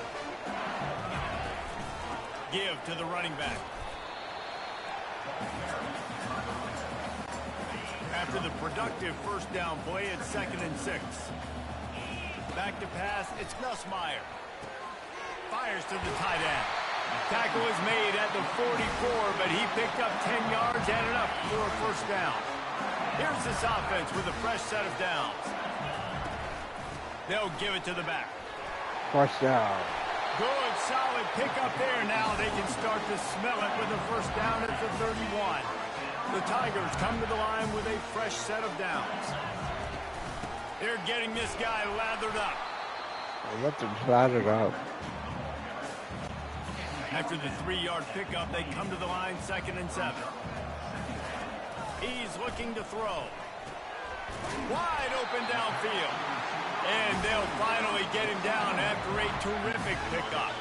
Give to the running back. After the productive 1st down play, it's 2nd and 6. Back to pass, it's Nussmeier. Fires to the tight end. Tackle is made at the 44, but he picked up 10 yards and enough for a 1st down. Here's this offense with a fresh set of downs. They'll give it to the back. 1st down. Good, solid pickup there. Now they can start to smell it with a first down at the 31. The Tigers come to the line with a fresh set of downs. They're getting this guy lathered up. Let them lather it up. After the 3-yard pickup, they come to the line 2nd and 7. He's looking to throw. Wide open downfield. And they'll finally get him down after a terrific pickup.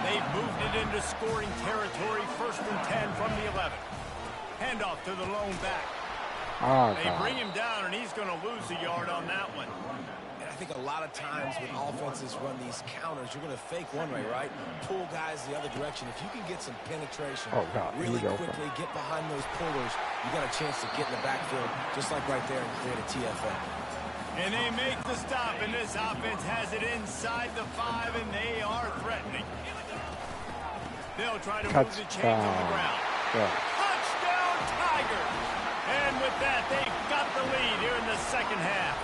They've moved it into scoring territory, 1st and 10 from the 11. Handoff to the lone back. Oh, they bring him down, and he's going to lose a yard on that one. And I think a lot of times when offenses run these counters, you're going to fake one way, right? Pull guys the other direction. If you can get some penetration really quickly, get behind those pullers, you got a chance to get in the backfield, just like right there, and create a TFL. And they make the stop, and this offense has it inside the 5, and they are threatening. They'll try to move the chains on the ground. Touchdown, Tigers! And with that, they've got the lead here in the second half.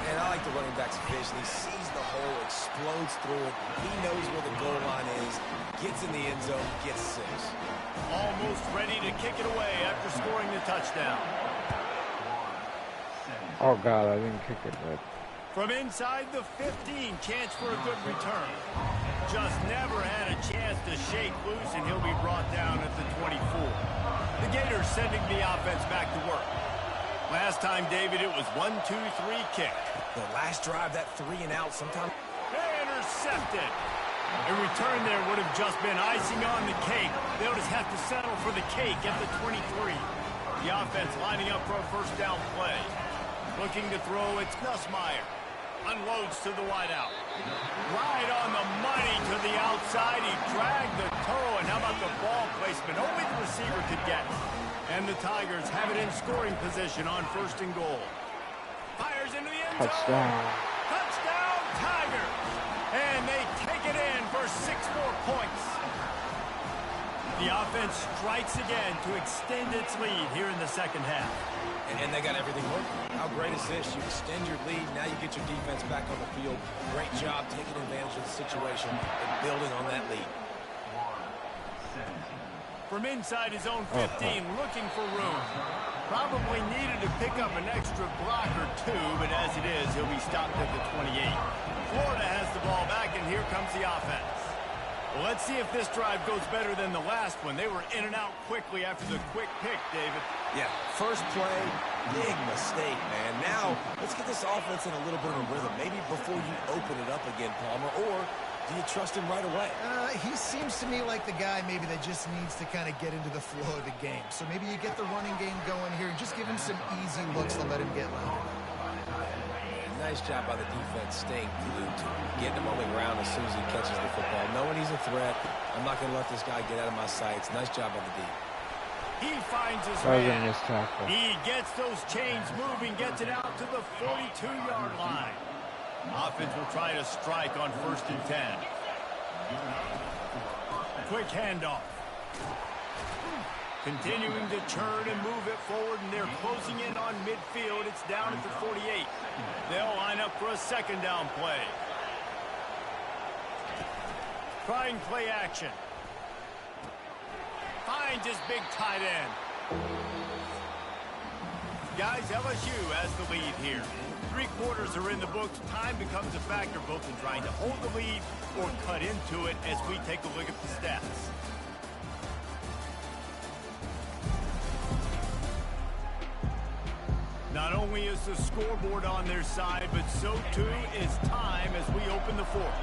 And I like the running back's vision. He sees the hole, explodes through it. He knows where the goal line is, gets in the end zone, gets 6. Almost ready to kick it away after scoring the touchdown. Oh, God, I didn't kick it right. From inside the 15, chance for a good return. Just never had a chance to shake loose, and he'll be brought down at the 24. The Gators sending the offense back to work. Last time, David, it was 1-2-3 kick. The last drive, that 3 and out, sometime. Intercepted. A return there would have just been icing on the cake. They'll just have to settle for the cake at the 23. The offense lining up for a first down play. Looking to throw, it's Nussmeier. Unloads to the wideout. Right on the money to the outside. He dragged the toe, and how about the ball placement? Only the receiver could get it. And the Tigers have it in scoring position on 1st and goal. Fires into the end zone. Touchdown. Touchdown, Tigers. And they take it in for 6 more points. The offense strikes again to extend its lead here in the second half. And they got everything working. How great is this? You extend your lead, now you get your defense back on the field. Great job taking advantage of the situation and building on that lead. From inside his own 15, looking for room. Probably needed to pick up an extra block or 2, but as it is, he'll be stopped at the 28. Florida has the ball back, and here comes the offense. Well, let's see if this drive goes better than the last one. They were in and out quickly after the quick pick, David. Yeah, first play, big mistake, man. Now, let's get this offense in a little bit of a rhythm. Maybe before you open it up again, Palmer, or do you trust him right away? He seems to me like the guy maybe that just needs to kind of get into the flow of the game. So maybe you get the running game going here and just give him some easy looks to let him get loud. Nice job by the defense staying glued to him, getting him on the ground as soon as he catches the football, knowing he's a threat. I'm not going to let this guy get out of my sights. Nice job by the D. He finds his man. He gets those chains moving, gets it out to the 42-yard line. Offense will try to strike on 1st and 10. Quick handoff. Continuing to churn and move it forward, and they're closing in on midfield. It's down at the 48. They'll line up for a second down play. Trying play action. Finds his big tight end. Guys, LSU has the lead here. 3 quarters are in the books. Time becomes a factor both in trying to hold the lead or cut into it as we take a look at the stats. Not only is the scoreboard on their side, but so too is time as we open the 4th.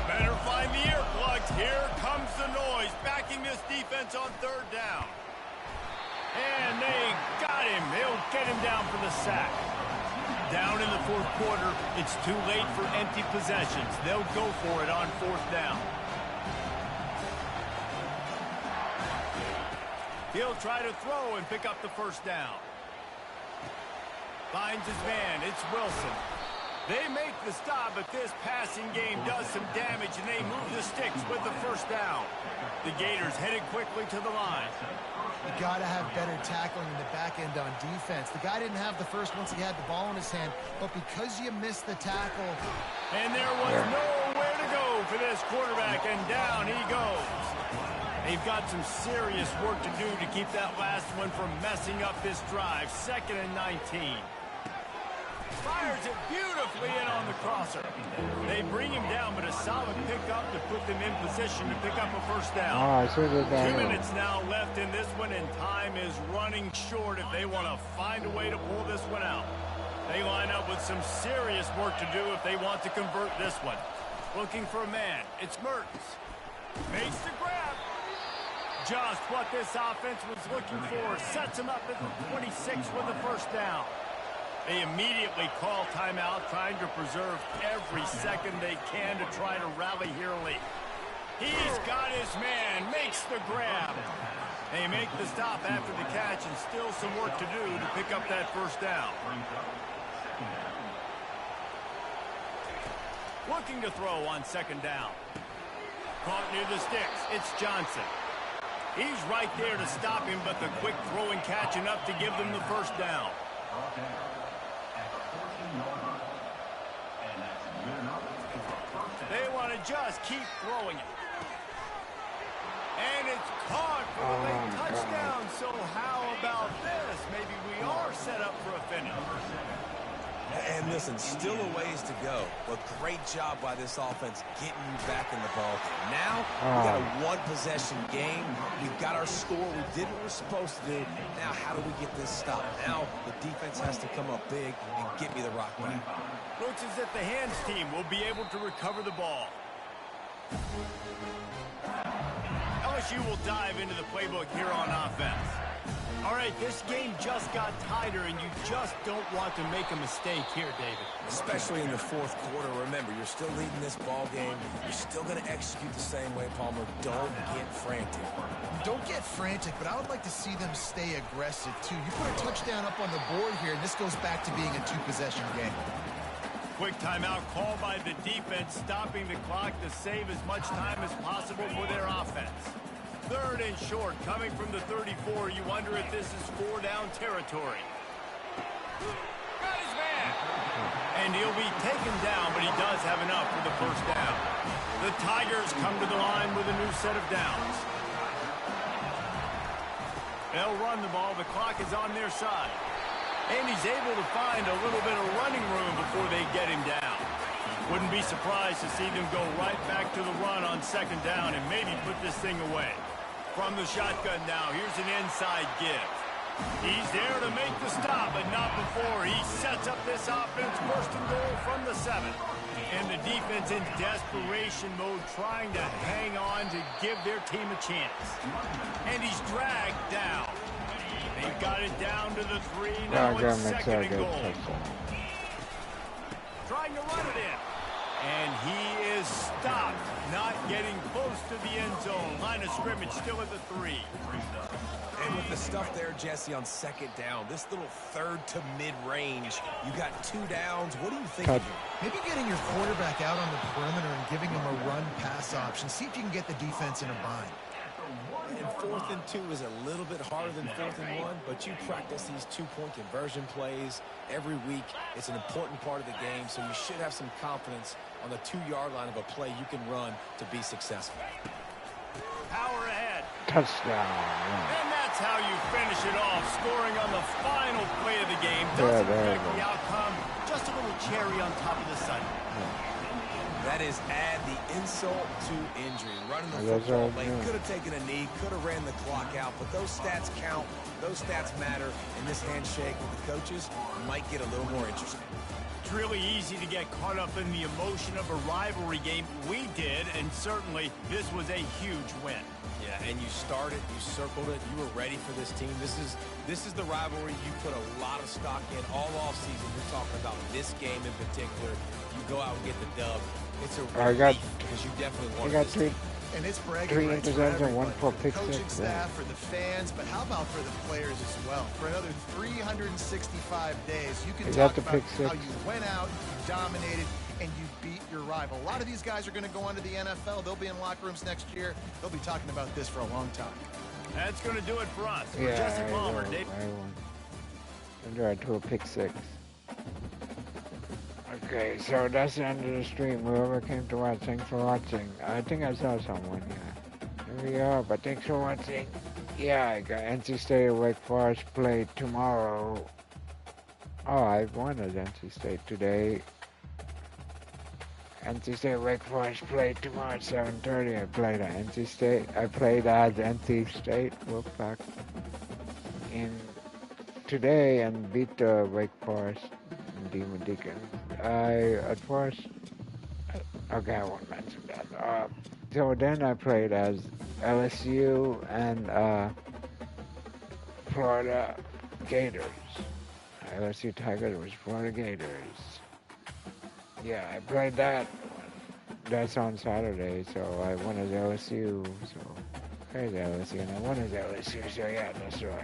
Better find the earplugs. Here comes the noise, backing this defense on 3rd down. And they got him. They'll get him down for the sack. Down in the 4th quarter, it's too late for empty possessions. They'll go for it on 4th down. He'll try to throw and pick up the first down. Finds his man. It's Wilson. They make the stop, but this passing game does some damage, and they move the sticks with the first down. The Gators headed quickly to the line. You got to have better tackling in the back end on defense. The guy didn't have the first once he had the ball in his hand, but because you missed the tackle. And there was no nowhere to go for this quarterback, and down he goes. They've got some serious work to do to keep that last one from messing up this drive. 2nd and 19. Fires it beautifully in on the crosser. They bring him down, but a solid pickup to put them in position to pick up a first down. Oh, I should have done 2 it. minutes now left in this one, and time is running short if they want to find a way to pull this one out. They line up with some serious work to do if they want to convert this one. Looking for a man. It's Mertens. Makes the grab. Just what this offense was looking for. Sets him up at the 26 with the first down. They immediately call timeout, trying to preserve every second they can to try to rally here late. He's got his man. Makes the grab. They make the stop after the catch, and still some work to do to pick up that first down. Looking to throw on 2nd down. Caught near the sticks. It's Johnson. He's right there to stop him, but the quick throw and catch enough to give them the first down. They want to just keep throwing it. And it's caught for the late touchdown. So how about this? Maybe we are set up for a finish. And listen, still a ways to go, but great job by this offense getting you back in the ball game. Now, we got a one-possession game. We've got our score. We did what we're supposed to do. Now, how do we get this stopped? Now, the defense has to come up big and get me the rock back. Looks as if the hands team will be able to recover the ball. LSU will dive into the playbook here on offense. All right, this game just got tighter, and you just don't want to make a mistake here, David. Especially in the 4th quarter. Remember, you're still leading this ball game. You're still going to execute the same way, Palmer. Don't get frantic. Don't get frantic, but I would like to see them stay aggressive, too. You put a touchdown up on the board here, and this goes back to being a 2-possession game. Quick timeout called by the defense, stopping the clock to save as much time as possible for their offense. 3rd and short, coming from the 34. You wonder if this is 4-down territory. Got his man. And he'll be taken down, but he does have enough for the first down. The Tigers come to the line with a new set of downs. They'll run the ball. The clock is on their side. And he's able to find a little bit of running room before they get him down. Wouldn't be surprised to see them go right back to the run on 2nd down and maybe put this thing away. From the shotgun now, here's an inside give. He's there to make the stop, but not before. He sets up this offense, 1st and goal from the 7. And the defense in desperation mode, trying to hang on to give their team a chance. And he's dragged down. They've got it down to the 3. Now it's 2nd and goal. Trying to run it in. And he is stopped, not getting close to the end zone. Line of scrimmage still at the 3. And with the stuff there, Jesse, on 2nd down, this little 3rd to mid-range, you got 2 downs. What do you think? Maybe getting your quarterback out on the perimeter and giving him a run-pass option. See if you can get the defense in a bind. And 4th and 2 is a little bit harder than 4th and 1, but you practice these 2-point conversion plays every week. It's an important part of the game, so you should have some confidence on the 2-yard line of a play you can run to be successful. Power ahead. Touchdown. And that's how you finish it off, scoring on the final play of the game. Doesn't affect the outcome, just a little cherry on top of the sundae. That is add the insult to injury. Running the football lane, could have taken a knee, could have ran the clock out, but those stats count. Those stats matter, and this handshake with the coaches might get a little more interesting. It's really easy to get caught up in the emotion of a rivalry game. We did, and certainly this was a huge win. Yeah, and you started, you circled it, you were ready for this team. This is the rivalry you put a lot of stock in all offseason. You're talking about this game in particular. You go out and get the dub. It's a relief because you definitely want this team. And it's bragging rights for everyone, for the coaching staff, for the fans, but how about for the players as well? For another 365 days, you can talk about how you went out, you dominated, and you beat your rival. A lot of these guys are going to go on to the NFL. They'll be in locker rooms next year. They'll be talking about this for a long time. That's going to do it for us. Yeah, Jesse Palmer, Dave. I won. To a pick 6. Okay. Okay, so that's the end of the stream. Whoever came to watch, thanks for watching. I think I saw someone, yeah. Here we are, but thanks for watching. Yeah, I got NC State Wake Forest play tomorrow. Oh, I won at NC State today. NC State Wake Forest played tomorrow at 7:30. I played at NC State. I played at NC State Wolfpack in today and beat the Wake Forest and Demon Deacon. At first, okay, I won't mention that. So then I played as LSU and Florida Gators. LSU Tigers was Florida Gators. Yeah, I played that. That's on Saturday, so I won as LSU. So, there's LSU, and I won as LSU. So yeah, that's right.